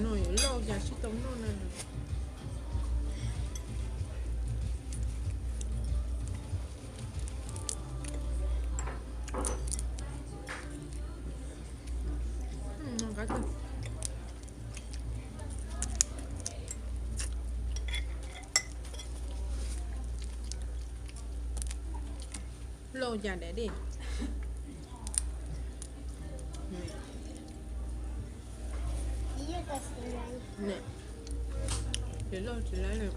No, yo lo ya sí tomo no. No, gato. Lo ya để đi. Nè. Để lo chỉ lấy được.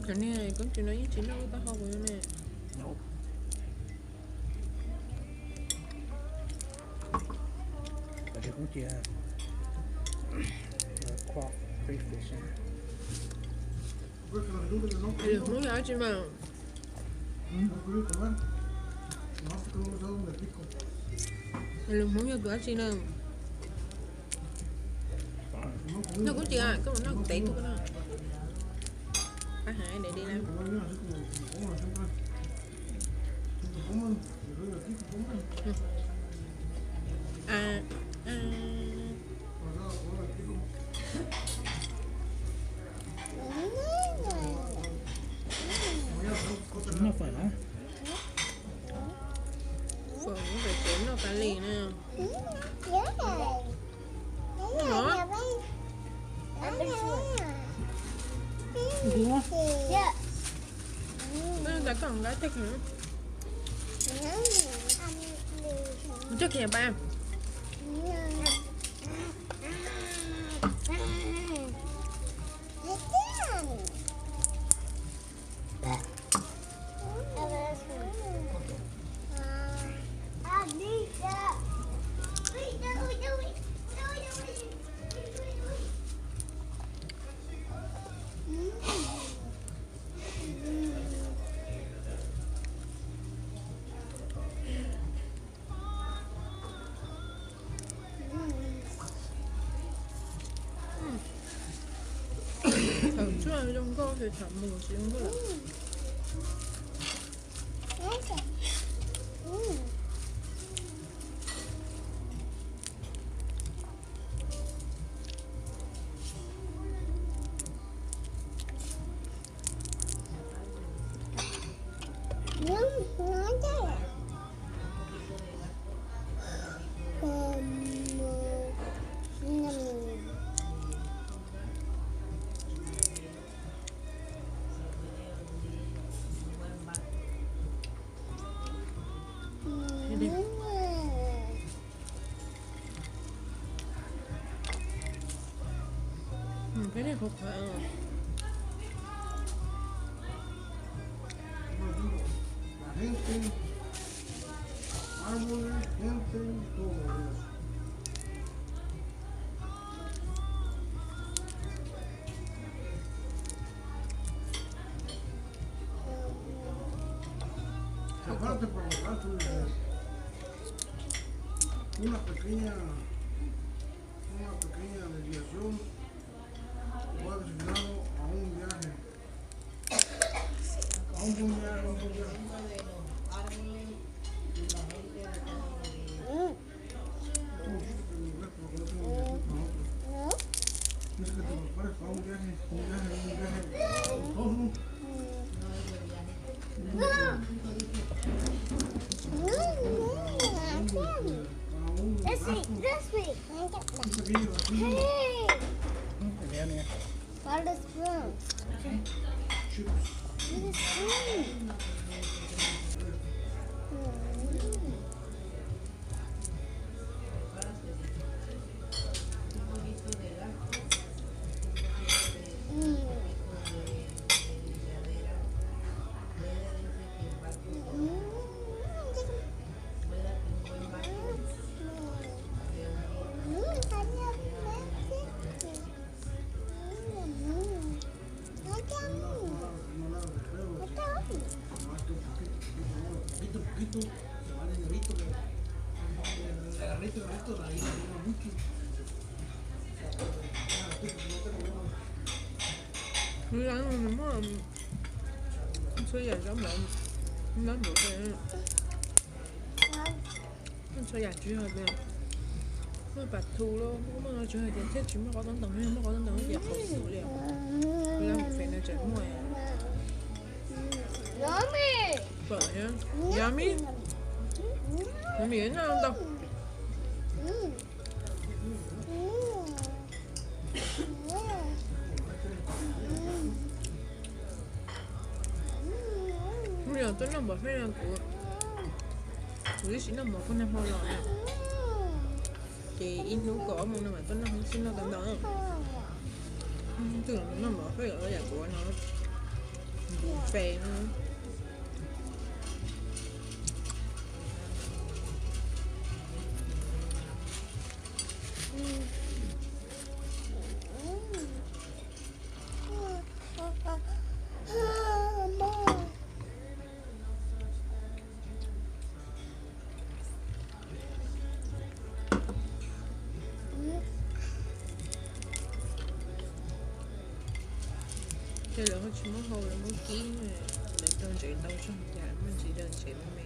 Cái này con chị nói với chị nó tao không rồi nè. Tại vì cũng chia crop free fishing. Được muốn nói chị mà. Được muốn cho cửa chị nào. Nó cũng chị à, cái mà nó cũng tẩy tôi đó. Phải hại để đi làm. Nó phải hả? Phở cũng phải chém nó cá lì nè. Nó. Đúng Nó đã còn lá chắc nữa. Chắc kìa ba. Thử trong cô thì thẩm một xíu nữa. Cái này không phải Aparte por los gatos, una pequeña desviación fue designado a un viaje. A un viaje. Es que te prepares para un viaje costoso. Para This week, this week. Hey, Cái đeo nè. what is spoon? What is spoon? Poquito, vale negrito, agarrito, de ahí le ayuda mucho. Nó rắn nó số dài giống lộn nó được rồi nó số dài chủ hơi nè nó bạch thu luôn nó nói chủ hơi tiền thiết chỉ mới có tấn tầng nó dẹp hậu sự liền nó làm phải là chạy ngoài Yummy. vợ nhá yummy yummy đến nào đâu bây giờ tôi nằm bảo phải là của lý sĩ nằm bảo con nằm hồi rồi thì in hữu cổ mà mà tôi nằm xin nó tầm đó tưởng nó nằm bảo phải ở nhà của nó phê nữa Đây là chỉ muốn hầu là muốn ký để đơn chị đâu cho dạ mình chỉ đơn chị với mẹ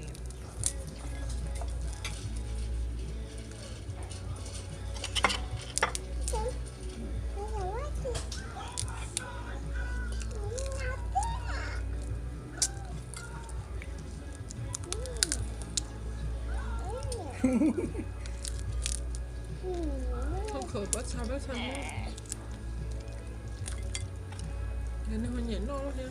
không khởi bắt sao nữa nên nó nhện nó nha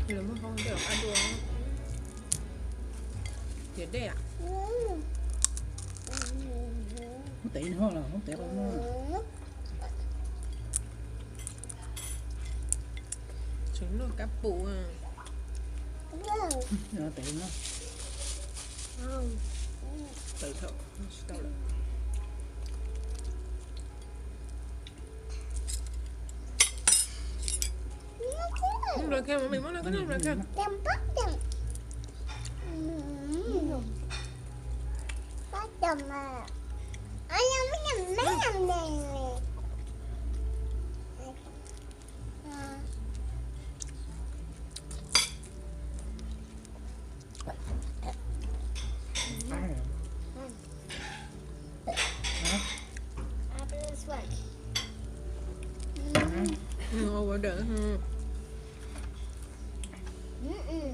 thì là mới không được ăn được vậy đấy à Không tí nữa là không tẹt đâu nó. trứng nó cắp bụ à Nó tẹt nó. tự thở đâu được không được kêu mà mình muốn nó cái này được kêu Đâm bắt đâm. Bắt đâm à. Anh em mấy làm này. After this one. over được ha Mm-mm.